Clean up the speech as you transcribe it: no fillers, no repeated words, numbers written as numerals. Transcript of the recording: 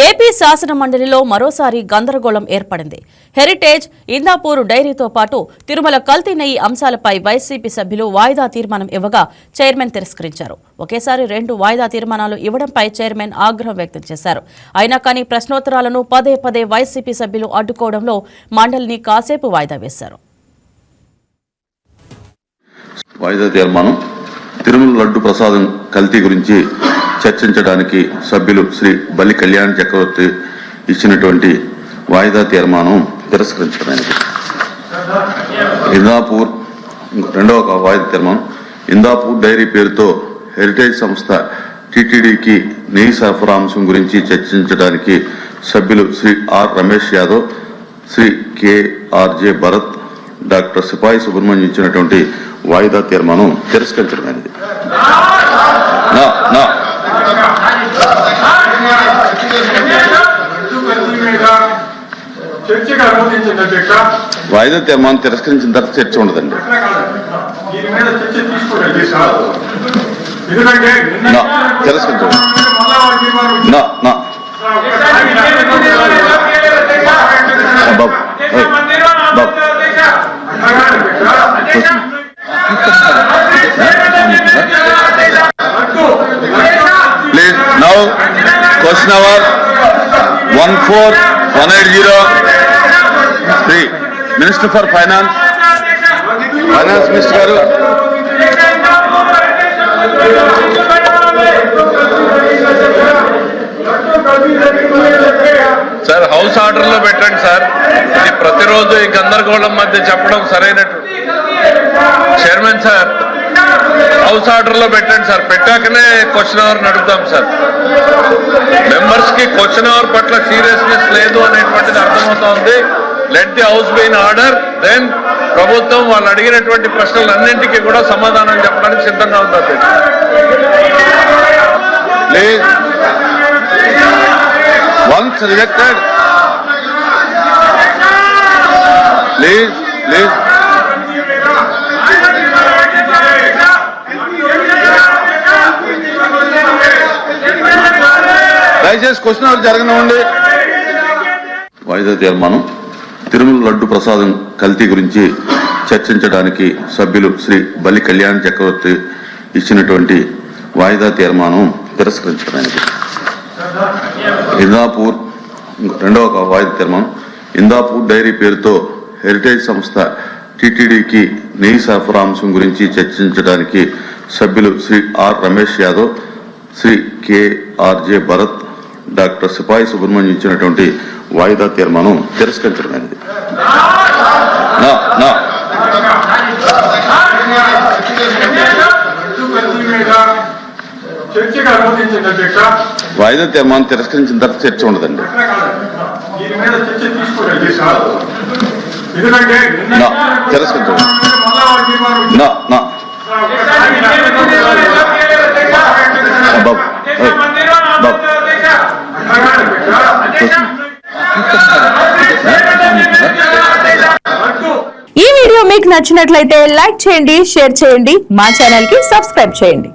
AP శాసన మండలిలో మరోసారి గందరగోళం ఏర్పడింది. హెరిటేజ్, ఇందాపూర్ డైరీతో పాటు తిరుమల కల్తీ నెయ్యి అంశాలపై వైసీపీ సభ్యులు వాయిదా తీర్మానం ఇవ్వగా చైర్మన్ తిరస్కరించారు. ఒకేసారి 2 వాయిదా తీర్మానాలు ఇవ్వడంపై చైర్మన్ ఆగ్రహం వ్యక్తం చేశారు. అయినా కానీ ప్రశ్నోత్తరాలను పదే పదే వైసీపీ సభ్యులు అడ్డుకోవడంలో మండలిని కాసేపు వాయిదా వేశారు. వాయిదా తీర్మానం తిరుమల లడ్డు ప్రసాదం కల్తీ గురించి చర్చించడానికి సభ్యులు శ్రీ బల్లి కళ్యాణ్ చక్రవర్తి ఇచ్చినటువంటి వాయిదా తీర్మానం తిరస్కరించడమైనది. ఇందాపూర్ రెండవ వాయిదా తీర్మానం ఇందాపూర్ డైరీ పేరుతో హెరిటేజ్ సంస్థ టీటీడీకి నెయ్యి సరఫరా అంశం గురించి చర్చించడానికి సభ్యులు Shri R Ramesh Yadav, Shri KRJ Bharat, doctor Sipai Subrahmanyam ఇచ్చినటువంటి వాయిదా తీర్మానం తిరస్కరించడమైనది. వాయిదా తీర్మానం తిరస్కరించిన తర్వాత చర్చ ఉండదండి. తిరస్కరించండి. Please, now question number 14180. Minister for Finance Minister garu. Sir house order లో పెట్టండి సార్. ఇది ప్రతిరోజు ఈ గందరగోళం మధ్య చెప్పడం సరైనట్టు. చైర్మన్ సార్ హౌస్ ఆర్డర్ లో పెట్టండి సార్. పెట్టాకనే క్వశ్చన్ అవర్ నడుపుదాం సార్. మెంబర్స్ కి క్వశ్చన్ అవర్ పట్ల సీరియస్నెస్ లేదు అనేటువంటిది అర్థమవుతోంది. Let the house be in order, then ప్రభుత్వం వాళ్ళు అడిగినటువంటి ప్రశ్నలన్నింటికీ కూడా సమాధానం చెప్పడానికి సిద్ధంగా ఉంటుంది. ప్లీజ్ once rejected, please దయచేసి క్వశ్చన్ అవర్ జరగనివ్వండి. వాయిదా తీర్మానం తిరుమల లడ్డు ప్రసాదం కల్తీ గురించి చర్చించడానికి సభ్యులు శ్రీ బల్లి కళ్యాణ్ చక్రవర్తి ఇచ్చినటువంటి వాయిదా తీర్మానం తిరస్కరించడమైనది. ఇందాపూర్ రెండవ వాయిదా తీర్మానం ఇందాపూర్ డైరీ పేరుతో హెరిటేజ్ సంస్థ టీటీడీకి నెయ్యి సరఫరా అంశం గురించి చర్చించడానికి సభ్యులు Shri R Ramesh Yadav, Shri KRJ Bharat, doctor Sipai Subrahmanyam ఇచ్చినటువంటి వాయిదా తీర్మానం తిరస్కరించడమైనది. వాయిదా తీర్మానం తిరస్కరించిన తర్వాత చర్చ ఉండదండి. తిరస్కరించండి. ఈ వీడియో మీకు నచ్చినట్లయితే లైక్ చేయండి, షేర్ చేయండి, మా ఛానల్ కి సబ్స్క్రైబ్ చేయండి.